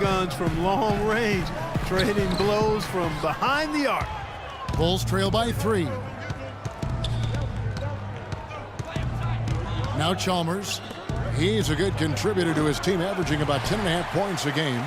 guns from long range, trading blows from behind the arc. Bulls trail by 3. Now Chalmers. He's a good contributor to his team, averaging about 10.5 points a game.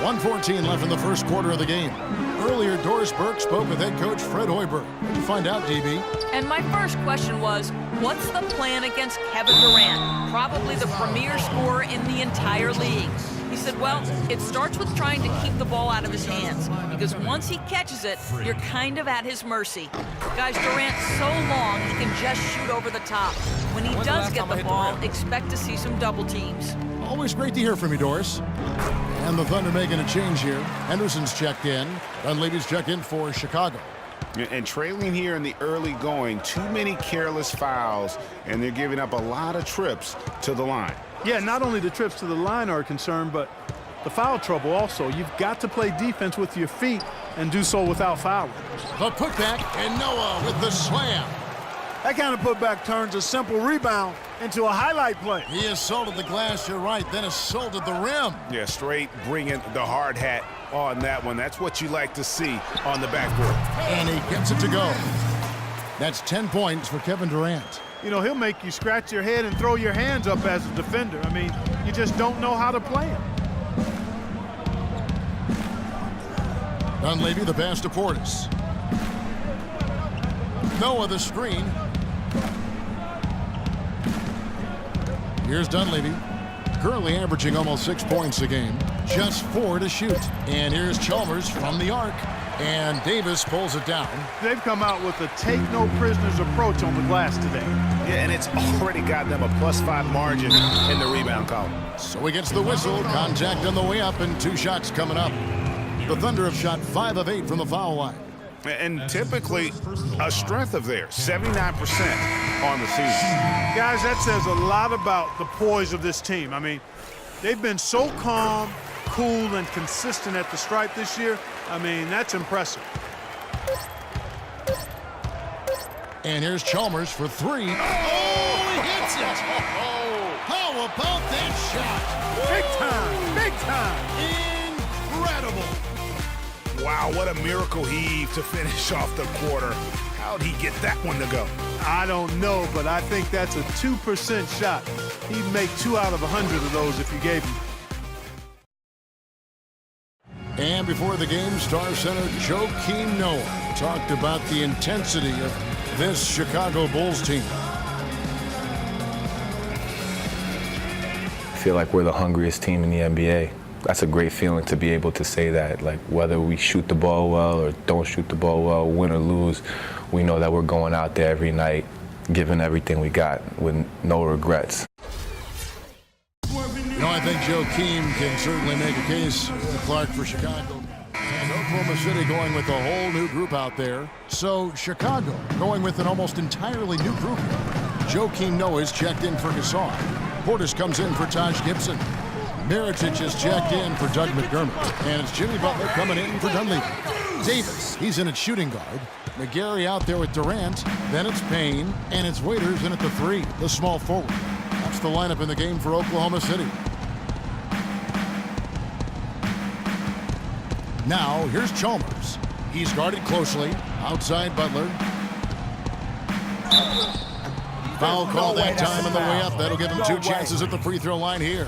1:14 left in the first quarter of the game. Earlier, Doris Burke spoke with head coach Fred Hoiberg. What did you find out, DB? And my first question was, what's the plan against Kevin Durant? Probably the premier scorer in the entire league. He said, well, it starts with trying to keep the ball out of his hands, because once he catches it, you're kind of at his mercy. Guys, Durant's so long, he can just shoot over the top. When he does get the ball, expect to see some double teams. Always great to hear from you, Doris. And the Thunder making a change here. Henderson's checked in. Dunleavy's checked in for Chicago. And trailing here in the early going, too many careless fouls, and they're giving up a lot of trips to the line. Yeah, not only the trips to the line are a concern, but the foul trouble also. You've got to play defense with your feet and do so without fouling. The putback, and Noah with the slam. That kind of putback turns a simple rebound into a highlight play. He assaulted the glass, you're right, then assaulted the rim. Yeah, straight bringing the hard hat on that one. That's what you like to see on the backboard. And he gets it to go. That's 10 points for Kevin Durant. You know, he'll make you scratch your head and throw your hands up as a defender. I mean, you just don't know how to play him. Dunleavy the pass to Portis. Noah the screen. Here's Dunleavy, currently averaging almost 6 points a game, just 4 to shoot. And here's Chalmers from the arc, and Davis pulls it down. They've come out with a take-no-prisoners approach on the glass today. Yeah, and it's already got them a +5 margin in the rebound column. So he gets the whistle, contact on the way up, and 2 shots coming up. The Thunder have shot 5 of 8 from the foul line. And typically a strength of theirs, 79% on the season. Guys, that says a lot about the poise of this team. I mean, they've been so calm, cool, and consistent at the stripe this year. I mean, that's impressive. And here's Chalmers for 3. Oh, he hits it! How about that shot? Big time, big time. Incredible. Wow, what a miracle heave to finish off the quarter. How'd he get that one to go? I don't know, but I think that's a 2% shot. He'd make 2 out of 100 of those if you gave him. And before the game, Star Center Joakim Noah talked about the intensity of this Chicago Bulls team. I feel like we're the hungriest team in the NBA. That's a great feeling to be able to say that. Like, whether we shoot the ball well or don't shoot the ball well, win or lose, we know that we're going out there every night, giving everything we got with no regrets. You know, I think Joakim can certainly make a case to Clark for Chicago. And Oklahoma City going with a whole new group out there. So Chicago going with an almost entirely new group. Joakim Noah is checked in for Gasol. Portis comes in for Taj Gibson. Mirotic is checked in for Doug McDermott. And it's Jimmy Butler coming in for Dunleavy. Davis, he's in at shooting guard. McGarry out there with Durant. Then it's Payne. And it's Waiters in at the 3, the small forward. That's the lineup in the game for Oklahoma City. Now, here's Chalmers. He's guarded closely. Outside Butler. Foul call that time on the way up. That'll give him 2 chances at the free throw line here.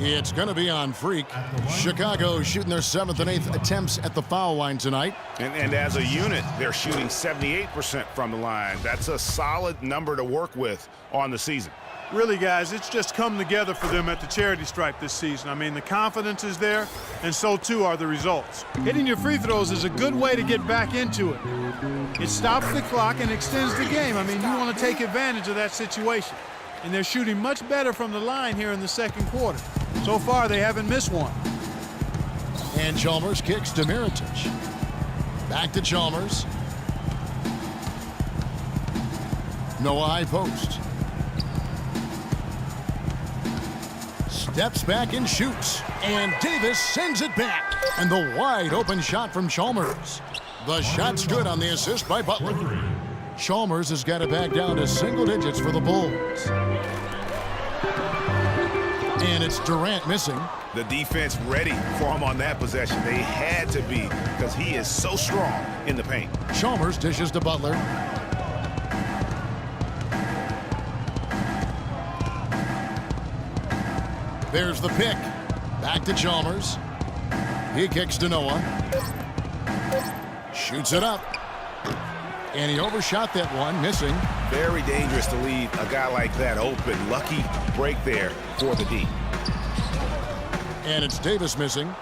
It's going to be on Freak. Chicago shooting their 7th and 8th attempts at the foul line tonight. And as a unit, they're shooting 78% from the line. That's a solid number to work with on the season. Really, guys, it's just come together for them at the charity stripe this season. I mean, the confidence is there, and so too are the results. Hitting your free throws is a good way to get back into it. It stops the clock and extends the game. I mean, you want to take advantage of that situation. And they're shooting much better from the line here in the second quarter. So far, they haven't missed one. And Chalmers kicks to Mirotic. Back to Chalmers. Noah high post. Steps back and shoots. And Davis sends it back. And the wide open shot from Chalmers. The shot's good on the assist by Butler. Chalmers has got it back down to single digits for the Bulls. And it's Durant missing. The defense ready for him on that possession. They had to be because he is so strong in the paint. Chalmers dishes to Butler. There's the pick. Back to Chalmers. He kicks to Noah. Shoots it up. And he overshot that one, missing. Very dangerous to leave a guy like that open. Lucky break there for the D. And it's Davis missing.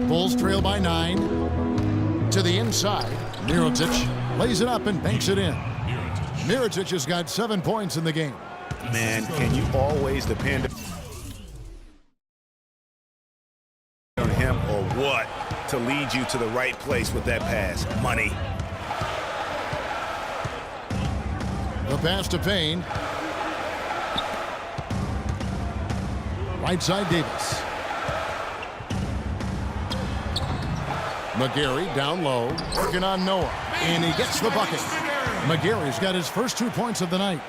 Bulls trail by 9. To the inside. Mirotic lays it up and banks it in. Mirotic has got 7 points in the game. Man, can you always depend on him or what to lead you to the right place with that pass? Money. The pass to Payne. Right side Davis. McGarry down low, working on Noah, and he gets the bucket. McGarry's got his first 2 points of the night.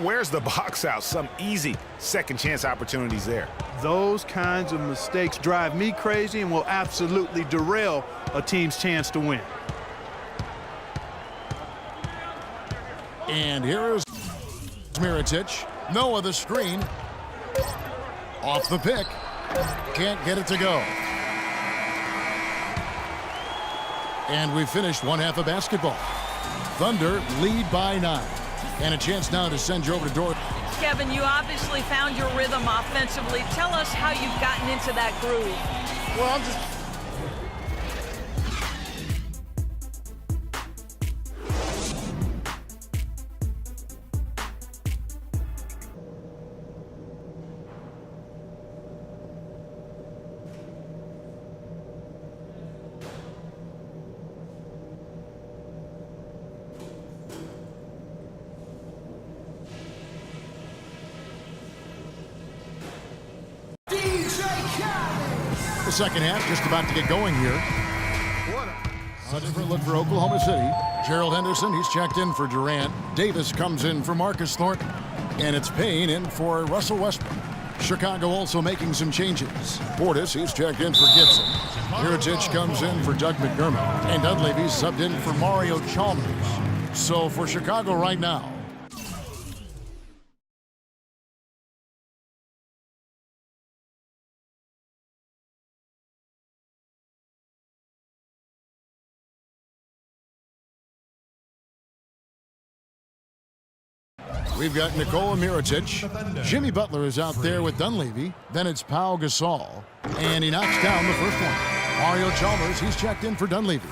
Where's the box out? Some easy second chance opportunities there. Those kinds of mistakes drive me crazy and will absolutely derail a team's chance to win. And here is Mirotic. Noah the screen. Off the pick. Can't get it to go. And we finished one half of basketball. Thunder lead by 9. And a chance now to send you over to Dortmund. Kevin, you obviously found your rhythm offensively. Tell us how you've gotten into that groove. Well, I'm just... The second half just about to get going here. A different look for Oklahoma City. Gerald Henderson, he's checked in for Durant. Davis comes in for Marcus Thornton. And it's Payne in for Russell Westbrook. Chicago also making some changes. Portis, he's checked in for Gibson. Mirotic comes in for Doug McDermott. And Dunleavy's subbed in for Mario Chalmers. So for Chicago right now, we've got Nikola Mirotic. Jimmy Butler is out there with Dunleavy. Then it's Pau Gasol. And he knocks down the first one. Mario Chalmers, he's checked in for Dunleavy.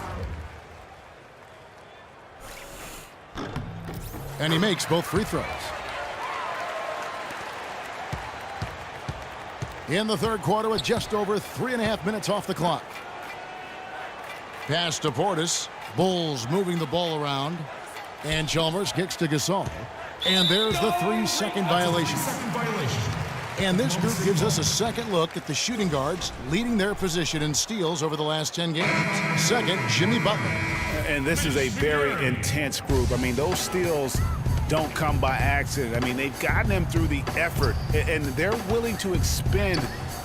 And he makes both free throws. In the third quarter with just over 3.5 minutes off the clock. Pass to Portis. Bulls moving the ball around. And Chalmers kicks to Gasol. And there's the 3-second violation. And this group gives us a second look at the shooting guards leading their position in steals over the last 10 games. Second, Jimmy Butler. And this is a very intense group. I mean, those steals don't come by accident. I mean, they've gotten them through the effort, and they're willing to expend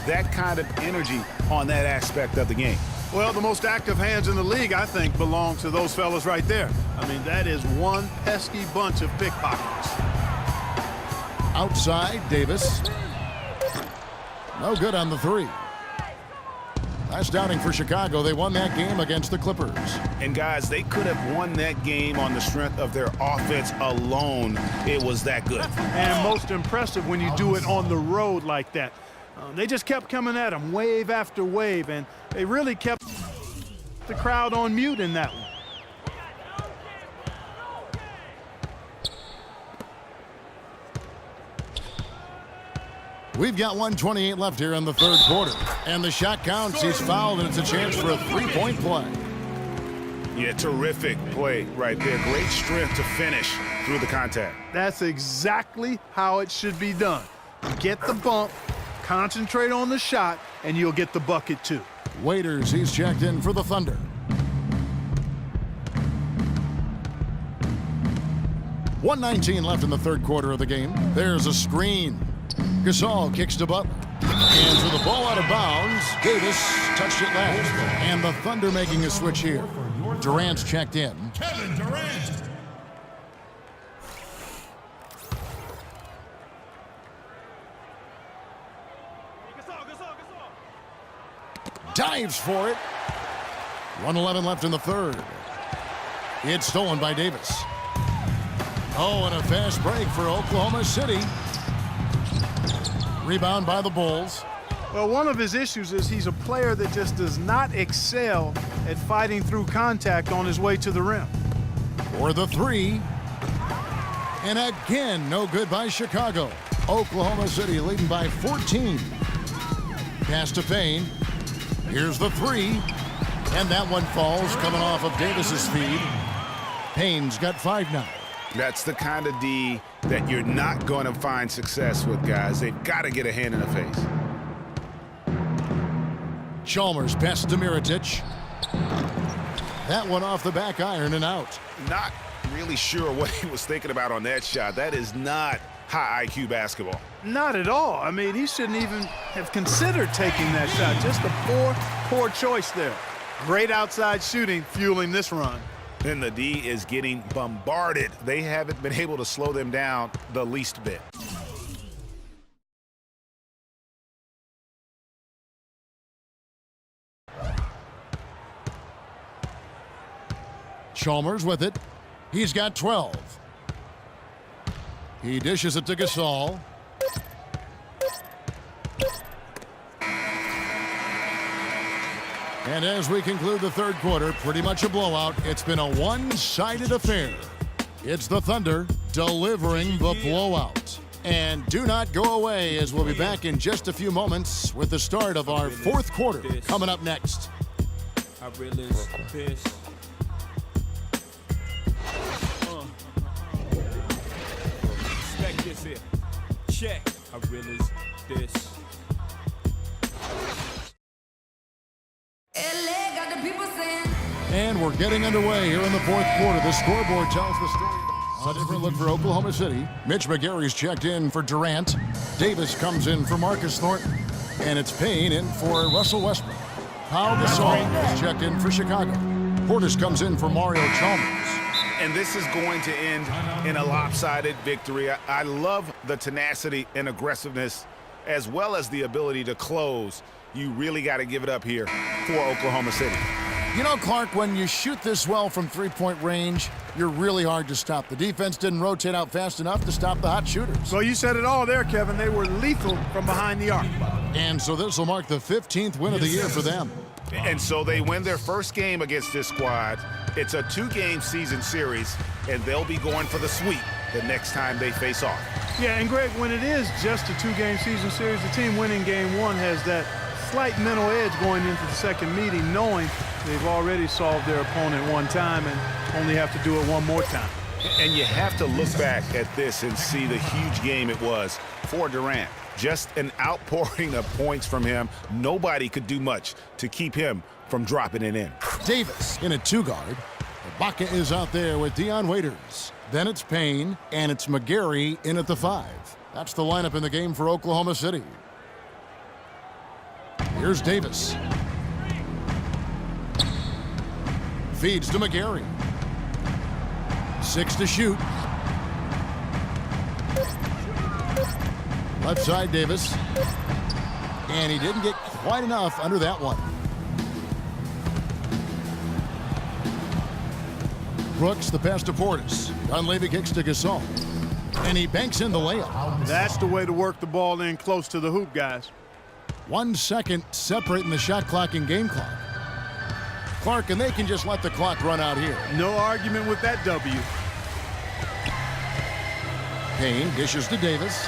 that kind of energy on that aspect of the game. Well, the most active hands in the league, I think, belong to those fellas right there. I mean, that is one pesky bunch of pickpockets. Outside, Davis. No good on the three. Last outing for Chicago, they won that game against the Clippers. And guys, they could have won that game on the strength of their offense alone. It was that good. And most impressive when you do it on the road like that. They just kept coming at them wave after wave, and they really kept the crowd on mute in that one. We've got 1:28 left here in the third quarter. And the shot counts. He's fouled, and it's a chance for a three-point play. Yeah, terrific play right there. Great strength to finish through the contact. That's exactly how it should be done. Get the bump, concentrate on the shot, and you'll get the bucket too. Waiters, he's checked in for the Thunder. .119 left in the third quarter of the game. There's a screen. Gasol kicks to Butler. And with the ball out of bounds, Davis touched it last. And the Thunder making a switch here. Durant's checked in. Kevin Durant. Dives for it. 1:11 left in the third. It's stolen by Davis. Oh, and a fast break for Oklahoma City. Rebound by the Bulls. Well, one of his issues is he's a player that just does not excel at fighting through contact on his way to the rim. For the three. And again, no good by Chicago. Oklahoma City leading by 14. Pass to Payne. Here's the three. And that one falls coming off of Davis's feed. Payne's got 5 now. That's the kind of D that you're not going to find success with, guys. They've got to get a hand in the face. Chalmers passes to Mirotic. That one off the back iron and out. Not really sure what he was thinking about on that shot. That is not high IQ basketball. Not at all. I mean, he shouldn't even have considered taking that shot. Just a poor choice there. Great outside shooting fueling this run. And the D is getting bombarded. They haven't been able to slow them down the least bit. Chalmers with it. He's got 12. He dishes it to Gasol. And as we conclude the third quarter, pretty much a blowout. It's been a one-sided affair. It's the Thunder delivering the blowout. And do not go away, as we'll be back in just a few moments with the start of our fourth quarter coming up next. I realize this. Respect this here. Check. I realize this. And we're getting underway here in the fourth quarter. The scoreboard tells the story. A different look for Oklahoma City. Mitch McGary's checked in for Durant. Davis comes in for Marcus Thornton. And it's Payne in for Russell Westbrook. Pau Gasol is checked in for Chicago. Portis comes in for Mario Chalmers. And this is going to end in a lopsided victory. I love the tenacity and aggressiveness as well as the ability to close. You really got to give it up here for Oklahoma City. You know, Clark, when you shoot this well from three-point range, you're really hard to stop. The defense didn't rotate out fast enough to stop the hot shooters. Well, you said it all there, Kevin. They were lethal from behind the arc. And so this will mark the 15th win of the year for them. And so they win their first game against this squad. It's a 2-game season series, and they'll be going for the sweep the next time they face off. Yeah, and Greg, when it is just a 2-game season series, the team winning game one has that slight mental edge going into the second meeting, knowing they've already solved their opponent one time and only have to do it one more time. And you have to look back at this and see the huge game it was for Durant. Just an outpouring of points from him. Nobody could do much to keep him from dropping it in. Davis in a 2-guard. Ibaka is out there with Dion Waiters. Then it's Payne, and it's McGary in at the 5. That's the lineup in the game for Oklahoma City. Here's Davis. Feeds to McGary. 6 to shoot. Left side, Davis. And he didn't get quite enough under that one. Brooks, the pass to Portis. Dunleavy kicks to Gasol. And he banks in the layup. That's the way to work the ball in close to the hoop, guys. 1 second separating the shot clock and game clock. Clark, and they can just let the clock run out here. No argument with that W. Payne dishes to Davis.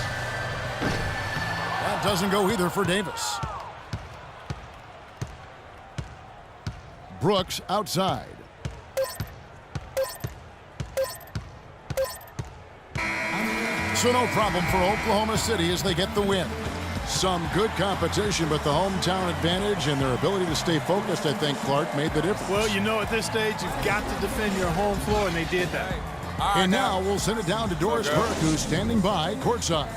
That doesn't go either for Davis. Brooks outside. So no problem for Oklahoma City as they get the win. Some good competition, but the hometown advantage and their ability to stay focused, I think, Clark, made the difference. Well, you know, at this stage, you've got to defend your home floor, and they did that. And now we'll send it down to Doris Burke, who's standing by courtside.